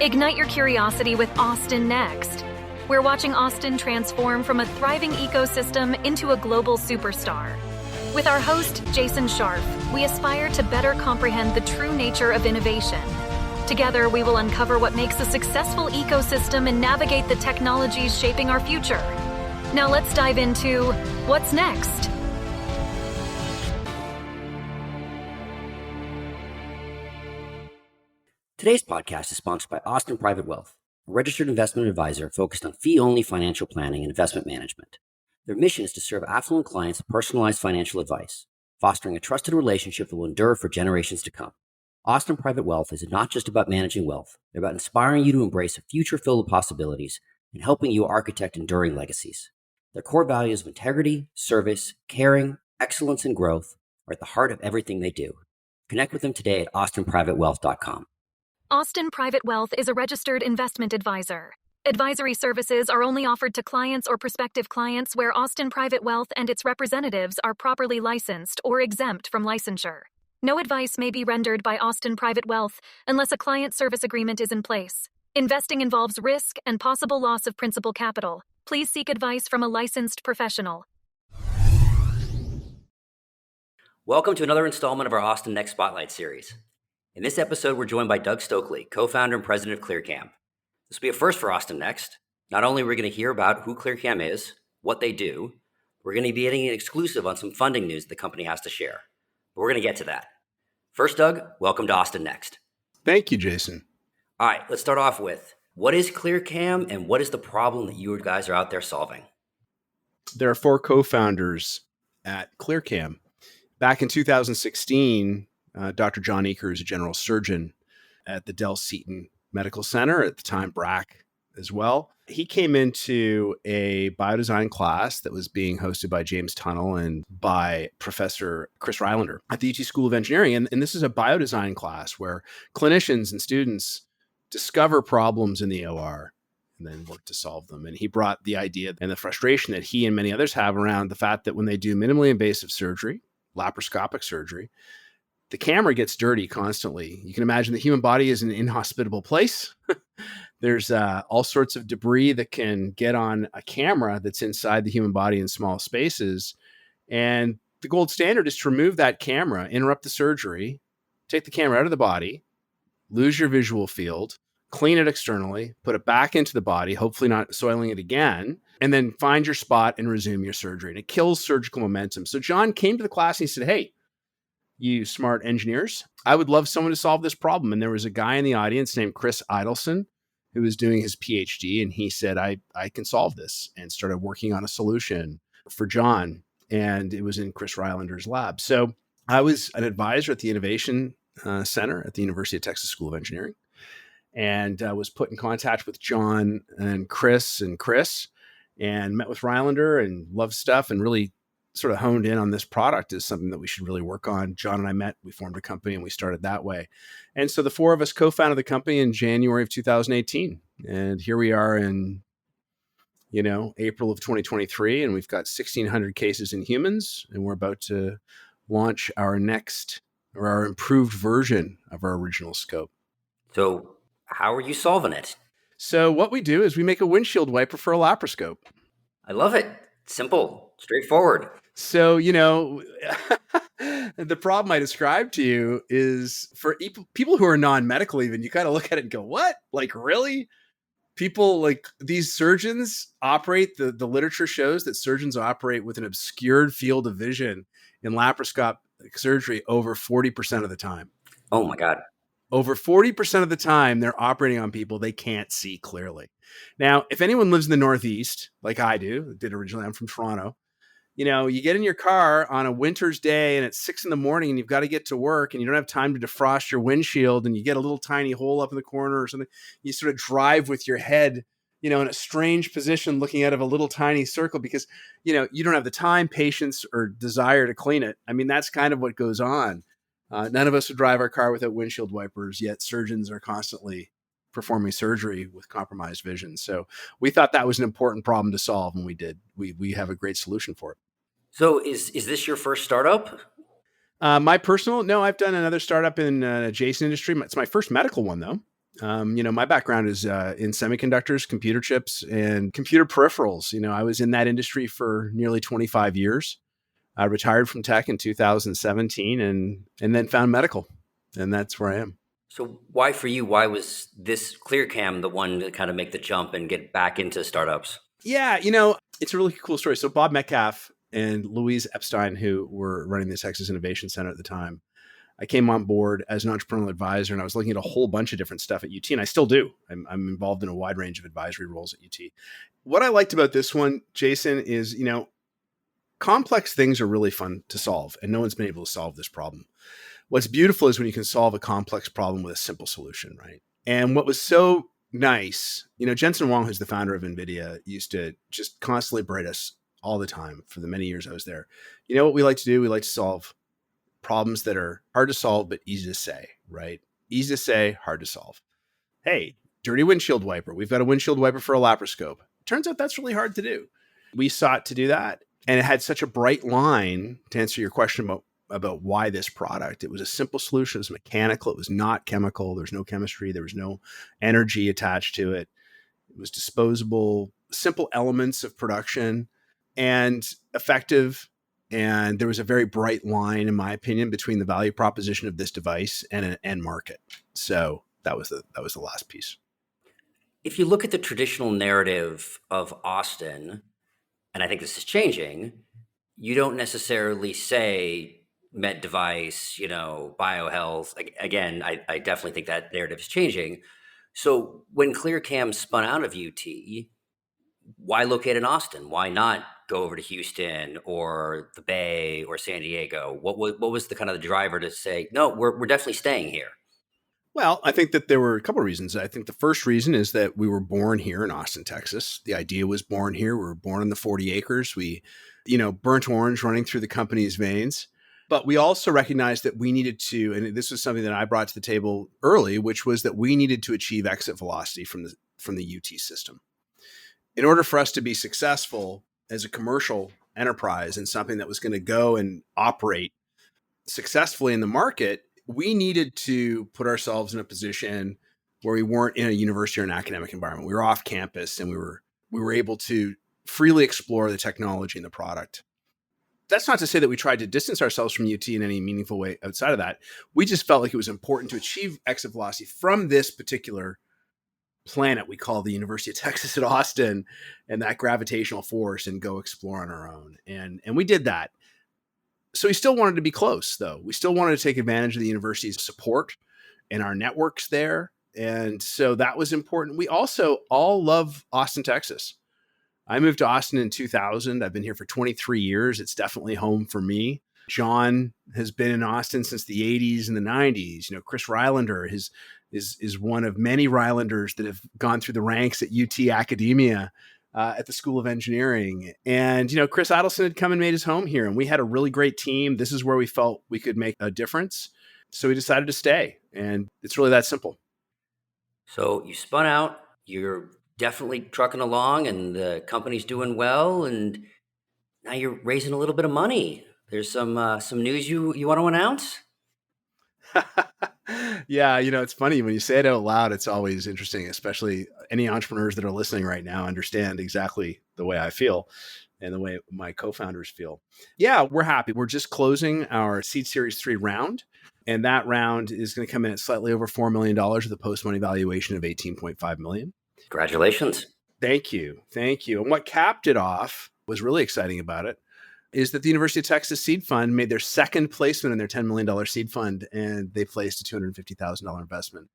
Ignite your curiosity with Austin Next. We're watching Austin transform from a thriving ecosystem into a global superstar. With our host, Jason Scharf, we aspire to better comprehend the true nature of innovation. Together, we will uncover what makes a successful ecosystem and navigate the technologies shaping our future. Now let's dive into what's next. Today's podcast is sponsored by Austin Private Wealth, a registered investment advisor focused on fee-only financial planning and investment management. Their mission is to serve affluent clients with personalized financial advice, fostering a trusted relationship that will endure for generations to come. Austin Private Wealth is not just about managing wealth. They're about inspiring you to embrace a future filled with possibilities and helping you architect enduring legacies. Their core values of integrity, service, caring, excellence, and growth are at the heart of everything they do. Connect with them today at austinprivatewealth.com. Austin Private Wealth is a registered investment advisor. Advisory services are only offered to clients or prospective clients where Austin Private Wealth and its representatives are properly licensed or exempt from licensure. No advice may be rendered by Austin Private Wealth unless a client service agreement is in place. Investing involves risk and possible loss of principal capital. Please seek advice from a licensed professional. Welcome to another installment of our Austin Next Spotlight series. In this episode, we're joined by Doug Stoakley, co-founder and president of ClearCam. This will be a first for Austin Next. Not only are we going to hear about who ClearCam is, what they do, we're going to be getting an exclusive on some funding news the company has to share. But we're going to get to that. First, Doug, welcome to Austin Next. Thank you, Jason. All right, let's start off with, what is ClearCam and what is the problem that you guys are out there solving? There are four co-founders at ClearCam. Back in 2016, Dr. John Eaker is a general surgeon at the Del Seton Medical Center, at the time BRAC as well. He came into a biodesign class that was being hosted by James Tunnell and by Professor Chris Rylander at the UT School of Engineering. And this is a biodesign class where clinicians and students discover problems in the OR and then work to solve them. And he brought the idea and the frustration that he and many others have around the fact that when they do minimally invasive surgery, laparoscopic surgery, the camera gets dirty constantly. You can imagine the human body is an inhospitable place. There's all sorts of debris that can get on a camera that's inside the human body in small spaces. And the gold standard is to remove that camera, interrupt the surgery, take the camera out of the body, lose your visual field, clean it externally, put it back into the body, hopefully not soiling it again, and then find your spot and resume your surgery. And it kills surgical momentum. So John came to the class and he said, "Hey, you smart engineers, I would love someone to solve this problem." And there was a guy in the audience named Chris Idelson who was doing his PhD. And he said, I can solve this, and started working on a solution for John. And it was in Chris Rylander's lab. So I was an advisor at the Innovation Center at the University of Texas School of Engineering, and was put in contact with John and Chris, and met with Rylander and loved stuff, and really sort of honed in on this product as something that we should really work on. John and I met, we formed a company, and we started that way. And so the four of us co-founded the company in January of 2018. And here we are in, April of 2023, and we've got 1,600 cases in humans, and we're about to launch our improved version of our original scope. So how are you solving it? So what we do is we make a windshield wiper for a laparoscope. I love it. Simple, straightforward. So, the problem I described to you is for people who are non-medical even, you kind of look at it and go, what? Like, really? People like these surgeons operate, the literature shows that surgeons operate with an obscured field of vision in laparoscopic surgery over 40% of the time. Oh my God. Over 40% of the time, they're operating on people they can't see clearly. Now, if anyone lives in the Northeast, like I did originally, I'm from Toronto, you get in your car on a winter's day and it's 6 a.m. and you've got to get to work and you don't have time to defrost your windshield and you get a little tiny hole up in the corner or something. You sort of drive with your head, in a strange position looking out of a little tiny circle because, you don't have the time, patience, or desire to clean it. I mean, that's kind of what goes on. None of us would drive our car without windshield wipers, yet surgeons are constantly performing surgery with compromised vision. So we thought that was an important problem to solve, and we did. We have a great solution for it. So is this your first startup? No, I've done another startup in an adjacent industry. It's my first medical one, though. My background is in semiconductors, computer chips, and computer peripherals. I was in that industry for nearly 25 years. I retired from tech in 2017 and then found medical, and that's where I am. So why for you, why was this ClearCam the one to kind of make the jump and get back into startups? Yeah, it's a really cool story. So Bob Metcalf and Louise Epstein, who were running the Texas Innovation Center at the time, I came on board as an entrepreneurial advisor, and I was looking at a whole bunch of different stuff at UT, and I still do. I'm involved in a wide range of advisory roles at UT. What I liked about this one, Jason, is, complex things are really fun to solve, and no one's been able to solve this problem. What's beautiful is when you can solve a complex problem with a simple solution, right? And what was so nice, Jensen Huang, who's the founder of NVIDIA, used to just constantly berate us all the time for the many years I was there. You know what we like to do? We like to solve problems that are hard to solve, but easy to say, right? Easy to say, hard to solve. Hey, dirty windshield wiper. We've got a windshield wiper for a laparoscope. Turns out that's really hard to do. We sought to do that. And it had such a bright line to answer your question about why this product. It was a simple solution. It was mechanical. It was not chemical. There's no chemistry. There was no energy attached to it. It was disposable, simple elements of production and effective. And there was a very bright line, in my opinion, between the value proposition of this device and an end market. So that was the last piece. If you look at the traditional narrative of Austin, and I think this is changing, you don't necessarily say med device, biohealth. Again, I definitely think that narrative is changing. So when ClearCam spun out of UT, why locate in Austin? Why not go over to Houston or the Bay or San Diego? What was the kind of the driver to say, no, we're definitely staying here? Well, I think that there were a couple of reasons. I think the first reason is that we were born here in Austin, Texas. The idea was born here. We were born on the 40 acres. We, burnt orange running through the company's veins. But we also recognized that we needed to, and this was something that I brought to the table early, which was that we needed to achieve exit velocity from the UT system. In order for us to be successful as a commercial enterprise and something that was going to go and operate successfully in the market, we needed to put ourselves in a position where we weren't in a university or an academic environment. We were off campus and we were able to freely explore the technology and the product. That's not to say that we tried to distance ourselves from UT in any meaningful way outside of that. We just felt like it was important to achieve exit velocity from this particular planet we call the University of Texas at Austin and that gravitational force and go explore on our own. And we did that. So we still wanted to be close, though. We still wanted to take advantage of the university's support and our networks there. And so that was important. We also all love Austin, Texas. I moved to Austin in 2000. I've been here for 23 years. It's definitely home for me. John has been in Austin since the 80s and the 90s. Chris Rylander is one of many Rylanders that have gone through the ranks at UT Academia at the School of Engineering. And, Chris Adelson had come and made his home here, and we had a really great team. This is where we felt we could make a difference. So we decided to stay, and it's really that simple. So you spun out, you're definitely trucking along, and the company's doing well, and now you're raising a little bit of money. There's some news you want to announce? Yeah, it's funny when you say it out loud, it's always interesting, especially any entrepreneurs that are listening right now understand exactly the way I feel and the way my co-founders feel. Yeah, we're happy. We're just closing our Seed Series 3 round, and that round is going to come in at slightly over $4 million with a post-money valuation of $18.5 million. Congratulations. Thank you. And what capped it off was really exciting about it is that the University of Texas Seed Fund made their second placement in their $10 million seed fund, and they placed a $250,000 investment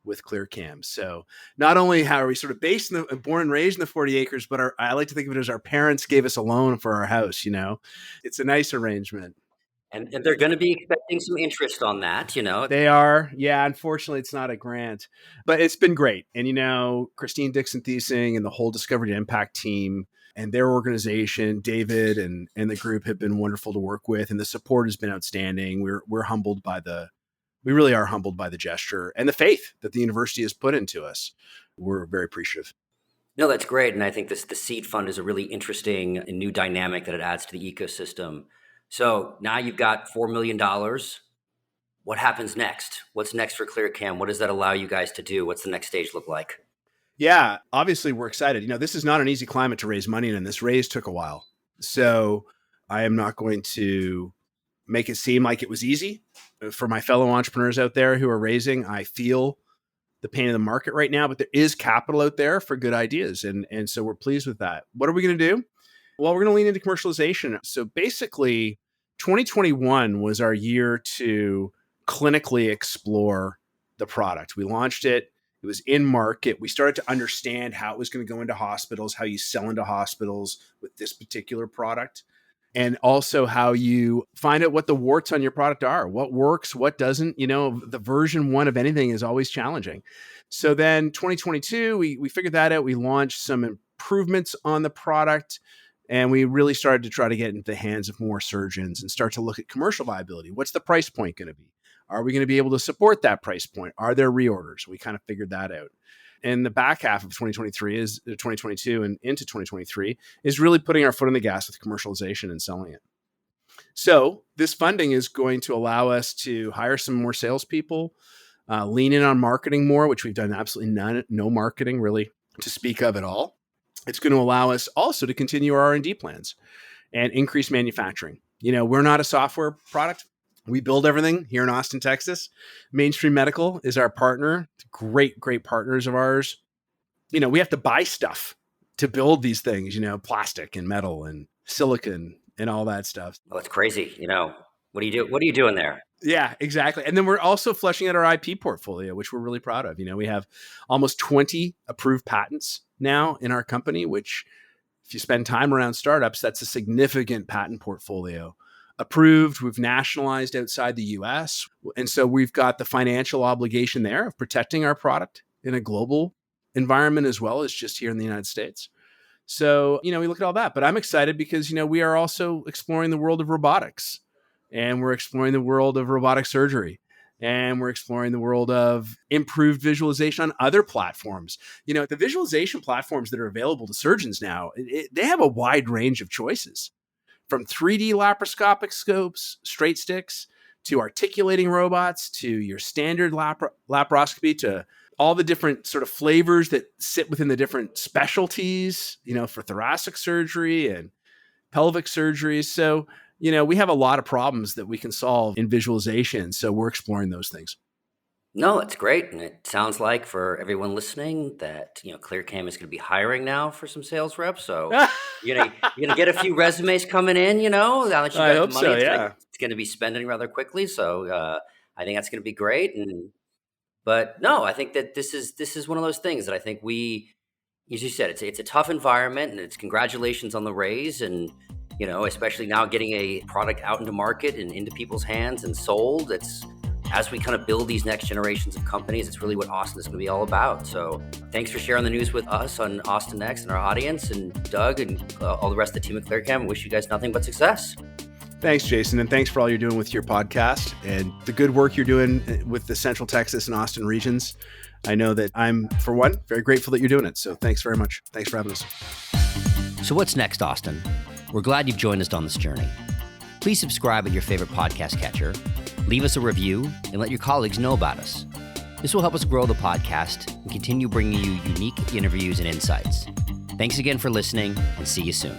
with ClearCam. So not only how are we sort of born and raised in the 40 acres, but I like to think of it as our parents gave us a loan for our house. It's a nice arrangement. And they're going to be expecting some interest on that, They are. Yeah, unfortunately, it's not a grant, but it's been great. And, Christine Dixon-Thiesing and the whole Discovery to Impact team and their organization, David and the group have been wonderful to work with. And the support has been outstanding. We really are humbled by the gesture and the faith that the university has put into us. We're very appreciative. No, that's great. And I think the seed fund is a really interesting and new dynamic that it adds to the ecosystem. So now you've got $4 million. What happens next? What's next for ClearCam? What does that allow you guys to do? What's the next stage look like? Yeah, obviously we're excited. This is not an easy climate to raise money in, and this raise took a while. So I am not going to make it seem like it was easy. For my fellow entrepreneurs out there who are raising, I feel the pain of the market right now, but there is capital out there for good ideas. And so we're pleased with that. What are we going to do? Well, we're going to lean into commercialization. So basically, 2021 was our year to clinically explore the product. We launched it. It was in market. We started to understand how it was going to go into hospitals, how you sell into hospitals with this particular product, and also how you find out what the warts on your product are, what works, what doesn't. The version 1 of anything is always challenging. So then 2022, we figured that out. We launched some improvements on the product, and we really started to try to get into the hands of more surgeons and start to look at commercial viability. What's the price point going to be? Are we going to be able to support that price point? Are there reorders? We kind of figured that out. And the back half of 2022 and into 2023 is really putting our foot on the gas with commercialization and selling it. So this funding is going to allow us to hire some more salespeople, lean in on marketing more, which we've done absolutely no marketing really to speak of at all. It's going to allow us also to continue our R&D plans and increase manufacturing. We're not a software product. We build everything here in Austin, Texas. Mainstream Medical is our partner. Great partners of ours. We have to buy stuff to build these things, plastic and metal and silicon and all that stuff. Oh, it's crazy. What are you doing there? Yeah, exactly. And then we're also fleshing out our IP portfolio, which we're really proud of. We have almost 20 approved patents now in our company, which if you spend time around startups, that's a significant patent portfolio. Approved, we've nationalized outside the US. And so we've got the financial obligation there of protecting our product in a global environment as well as just here in the United States. So, we look at all that, but I'm excited because, we are also exploring the world of robotics, and we're exploring the world of robotic surgery, and we're exploring the world of improved visualization on other platforms. The visualization platforms that are available to surgeons now, they have a wide range of choices. From 3D laparoscopic scopes, straight sticks, to articulating robots, to your standard laparoscopy, to all the different sort of flavors that sit within the different specialties, for thoracic surgery and pelvic surgeries. So, we have a lot of problems that we can solve in visualization. So we're exploring those things. No, it's great. And it sounds like for everyone listening that, ClearCam is going to be hiring now for some sales reps. So you're going to get a few resumes coming in, now that you got the money. So, yeah. It's going to be spending rather quickly. So I think that's going to be great. But no, I think that this is one of those things that I think as you said, it's a tough environment, and it's congratulations on the raise. And, especially now getting a product out into market and into people's hands and sold. As we kind of build these next generations of companies, it's really what Austin is going to be all about. So thanks for sharing the news with us on Austin Next and our audience, and Doug and all the rest of the team at ClearCam. I wish you guys nothing but success. Thanks, Jason. And thanks for all you're doing with your podcast and the good work you're doing with the Central Texas and Austin regions. I know that I'm, for one, very grateful that you're doing it. So thanks very much. Thanks for having us. So what's next, Austin? We're glad you've joined us on this journey. Please subscribe at your favorite podcast catcher, leave us a review, and let your colleagues know about us. This will help us grow the podcast and continue bringing you unique interviews and insights. Thanks again for listening, and see you soon.